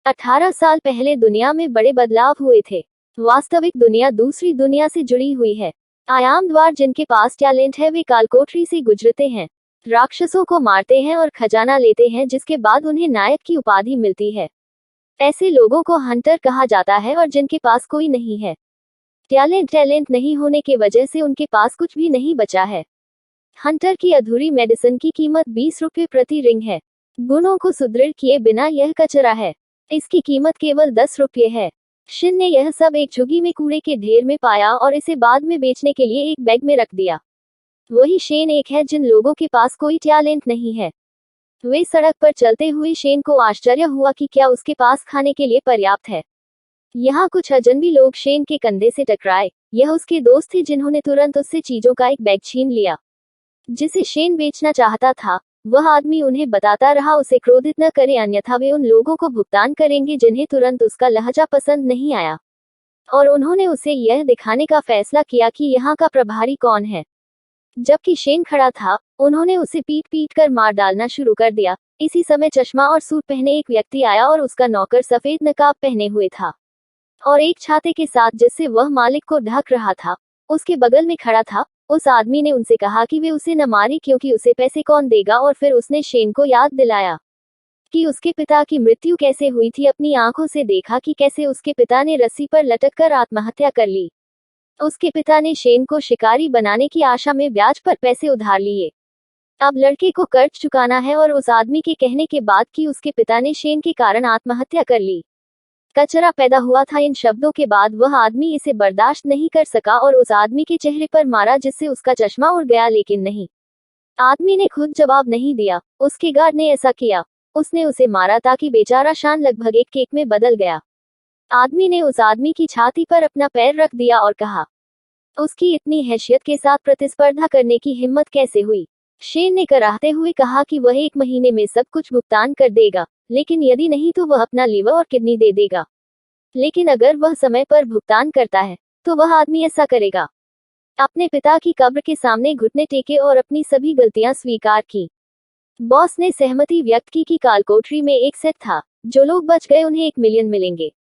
18 साल पहले दुनिया में बड़े बदलाव हुए थे। वास्तविक दुनिया दूसरी दुनिया से जुड़ी हुई है। आयाम द्वार जिनके पास टैलेंट है वे कालकोठरी से गुजरते हैं, राक्षसों को मारते हैं और खजाना लेते हैं, जिसके बाद उन्हें नायक की उपाधि मिलती है। ऐसे लोगों को हंटर कहा जाता है और जिनके पास कोई नहीं है टैलेंट नहीं होने की वजह से उनके पास कुछ भी नहीं बचा है। हंटर की अधूरी मेडिसिन की कीमत 20 रुपये प्रति रिंग है। गुणों को सुदृढ़ किए बिना यह कचरा है। इसकी कीमत केवल 10 रुपये है। शिन ने यह सब एक झुग्गी में कूड़े के ढेर में पाया और इसे बाद में बेचने के लिए एक बैग में रख दिया। वही शेन एक है जिन लोगों के पास कोई टैलेंट नहीं है। वे सड़क पर चलते हुए शेन को आश्चर्य हुआ कि क्या उसके पास खाने के लिए पर्याप्त है। यहाँ कुछ अजनबी लोग शेन के कंधे से टकराए। यह उसके दोस्त थे जिन्होंने तुरंत उससे चीजों का एक बैग छीन लिया जिसे शेन बेचना चाहता था। वह आदमी उन्हें बताता रहा उसे क्रोधित न करें, अन्यथा वे उन लोगों को भुगतान करेंगे जिन्हें तुरंत उसका लहजा पसंद नहीं आया। और उन्होंने उसे यह दिखाने का फैसला किया कि यहाँ का प्रभारी कौन है। जबकि शेन खड़ा था, उन्होंने उसे पीट पीट कर मार डालना शुरू कर दिया। इसी समय चश्मा और सूट पहने एक व्यक्ति आया और उसका नौकर सफेद नकाब पहने हुए था और एक छाते के साथ जिससे वह मालिक को ढक रहा था, उसके बगल में खड़ा था। उस आदमी ने उनसे कहा कि वे उसे न मारे क्योंकि उसे पैसे कौन देगा, और फिर उसने शेन को याद दिलाया कि उसके पिता की मृत्यु कैसे हुई थी। अपनी आंखों से देखा कि कैसे उसके पिता ने रस्सी पर लटककर आत्महत्या कर ली। उसके पिता ने शेन को शिकारी बनाने की आशा में ब्याज पर पैसे उधार लिए। अब लड़के को कर्ज चुकाना है और उस आदमी के कहने के बाद कि उसके पिता ने शेन के कारण आत्महत्या कर ली। कचरा पैदा हुआ था। इन शब्दों के बाद वह आदमी इसे बर्दाश्त नहीं कर सका और उस आदमी के चेहरे पर मारा जिससे उसका चश्मा उड़ गया, लेकिन नहीं, आदमी ने खुद जवाब नहीं दिया। उसके गार्ड ने ऐसा किया। उसने उसे मारा ताकि बेचारा शान लगभग एक केक में बदल गया। आदमी ने उस आदमी की छाती पर अपना पैर रख दिया और कहा, उसकी इतनी हैसियत के साथ प्रतिस्पर्धा करने की हिम्मत कैसे हुई। शेन ने कराहते हुए कहा कि वह 1 महीने में सब कुछ भुगतान कर देगा, लेकिन यदि नहीं तो वह अपना लीवर और किडनी दे देगा। लेकिन अगर वह समय पर भुगतान करता है तो वह आदमी ऐसा करेगा। अपने पिता की कब्र के सामने घुटने टेके और अपनी सभी गलतियां स्वीकार की। बॉस ने सहमति व्यक्त की कि कालकोठरी में एक सेट था, जो लोग बच गए उन्हें 1 मिलियन मिलेंगे।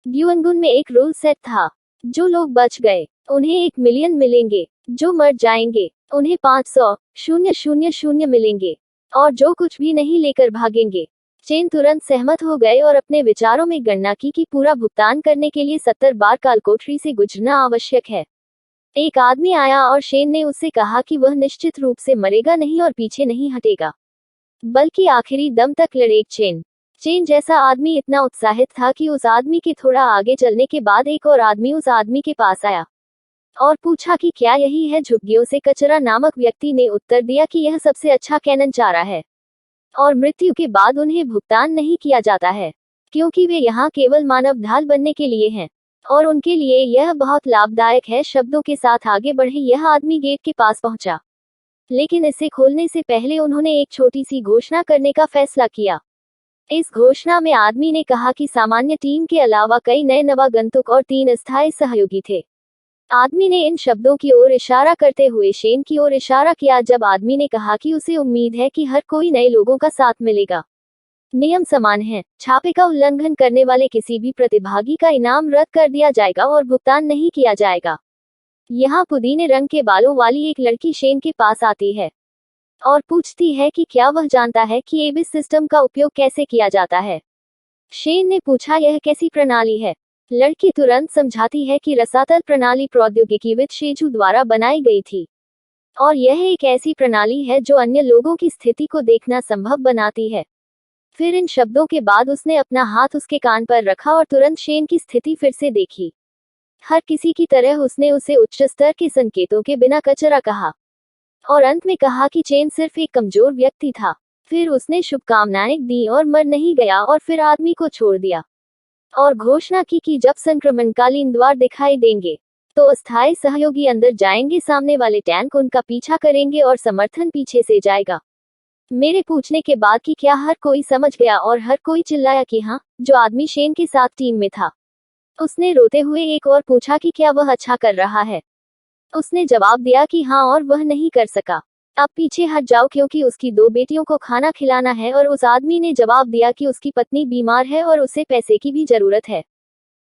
ड्यूअनगुन में एक रूल सेट था, जो लोग बच गए उन्हें 1 मिलियन मिलेंगे, जो मर जाएंगे उन्हें 500,000 मिलेंगे, और जो कुछ भी नहीं लेकर भागेंगे। शेन तुरंत सहमत हो गए और अपने विचारों में गणना की कि पूरा भुगतान करने के लिए 70 बार कालकोठरी से गुजरना आवश्यक है। एक आदमी आया और शेन ने उससे कहा कि वह निश्चित रूप से मरेगा नहीं और पीछे नहीं हटेगा, बल्कि आखिरी दम तक लड़ेगा। शेन जैसा आदमी इतना उत्साहित था कि उस आदमी के थोड़ा आगे चलने के बाद एक और आदमी उस आदमी के पास आया और पूछा कि क्या यही है झुग्गियों से कचरा। नामक व्यक्ति ने उत्तर दिया कि यह सबसे अच्छा कैनन चारा है और मृत्यु के बाद उन्हें भुगतान नहीं किया जाता है, क्योंकि वे यहाँ केवल मानव ढाल बनने के लिए हैं और उनके लिए यह बहुत लाभदायक है। शब्दों के साथ आगे बढ़े यह आदमी गेट के पास पहुंचा, लेकिन इसे खोलने से पहले उन्होंने एक छोटी सी घोषणा करने का फैसला किया। इस घोषणा में आदमी ने कहा कि सामान्य टीम के अलावा कई नए नवागंतुक और 3 अस्थायी सहयोगी थे। आदमी ने इन शब्दों की ओर इशारा करते हुए शेन की ओर इशारा किया जब आदमी ने कहा कि उसे उम्मीद है कि हर कोई नए लोगों का साथ मिलेगा। नियम समान है, छापे का उल्लंघन करने वाले किसी भी प्रतिभागी का इनाम रद्द कर दिया जाएगा और भुगतान नहीं किया जाएगा। यहाँ पुदीने रंग के बालों वाली एक लड़की शेन के पास आती है और पूछती है कि क्या वह जानता है कि एबिस सिस्टम का उपयोग कैसे किया जाता है। शेन ने पूछा, यह कैसी प्रणाली है। लड़की तुरंत समझाती है कि रसातल प्रणाली प्रौद्योगिकीविद शेजू द्वारा बनाई गई थी और यह एक ऐसी प्रणाली है जो अन्य लोगों की स्थिति को देखना संभव बनाती है। फिर इन शब्दों के बाद उसने अपना हाथ उसके कान पर रखा और तुरंत शेन की स्थिति फिर से देखी। हर किसी की तरह उसने उसे उच्च स्तर के संकेतों के बिना कचरा कहा और अंत में कहा कि शेन सिर्फ एक कमजोर व्यक्ति था। फिर उसने शुभकामनाएं दी और मर नहीं गया और फिर आदमी को छोड़ दिया और घोषणा की कि जब संक्रमणकालीन द्वार दिखाई देंगे तो अस्थायी सहयोगी अंदर जाएंगे, सामने वाले टैंक उनका पीछा करेंगे और समर्थन पीछे से जाएगा। मेरे पूछने के बाद कि क्या हर कोई समझ गया और हर कोई चिल्लाया कि हाँ, जो आदमी शेन के साथ टीम में था। उसने रोते हुए एक और पूछा कि क्या वह अच्छा कर रहा है। उसने जवाब दिया कि हाँ और वह नहीं कर सका। अब पीछे हट जाओ क्योंकि उसकी 2 बेटियों को खाना खिलाना है। और उस आदमी ने जवाब दिया कि उसकी पत्नी बीमार है और उसे पैसे की भी जरूरत है,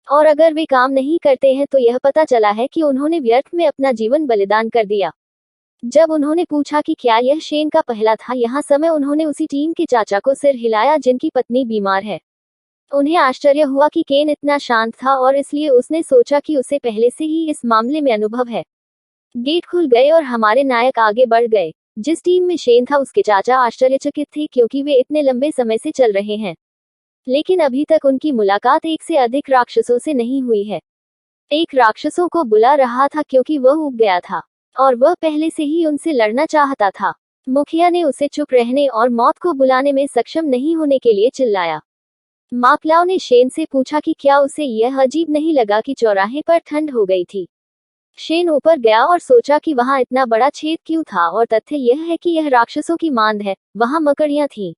और अगर वे काम नहीं करते हैं तो यह पता चला है कि उन्होंने व्यर्थ में अपना जीवन बलिदान कर दिया। जब उन्होंने पूछा कि क्या यह शेन का पहला था यहाँ समय, उन्होंने उसी टीम के चाचा को सिर हिलाया जिनकी पत्नी बीमार है। उन्हें आश्चर्य हुआ कि केन इतना शांत था और इसलिए उसने सोचा कि उसे पहले से ही इस मामले में अनुभव है। गेट खुल गए और हमारे नायक आगे बढ़ गए। जिस टीम में शेन था उसके चाचा आश्चर्यचकित थे क्योंकि वे इतने लंबे समय से चल रहे हैं, लेकिन अभी तक उनकी मुलाकात एक से अधिक राक्षसों से नहीं हुई है। एक राक्षसों को बुला रहा था क्योंकि वह ऊब गया था और वह पहले से ही उनसे लड़ना चाहता था। मुखिया ने उसे चुप रहने और मौत को बुलाने में सक्षम नहीं होने के लिए चिल्लाया। माकलाओ ने शेन से पूछा कि क्या उसे यह अजीब नहीं लगा कि चौराहे पर ठंड हो गई थी। शेन ऊपर गया और सोचा कि वहां इतना बड़ा छेद क्यों था, और तथ्य यह है कि यह राक्षसों की मांद है। वहां मकड़ियां थीं।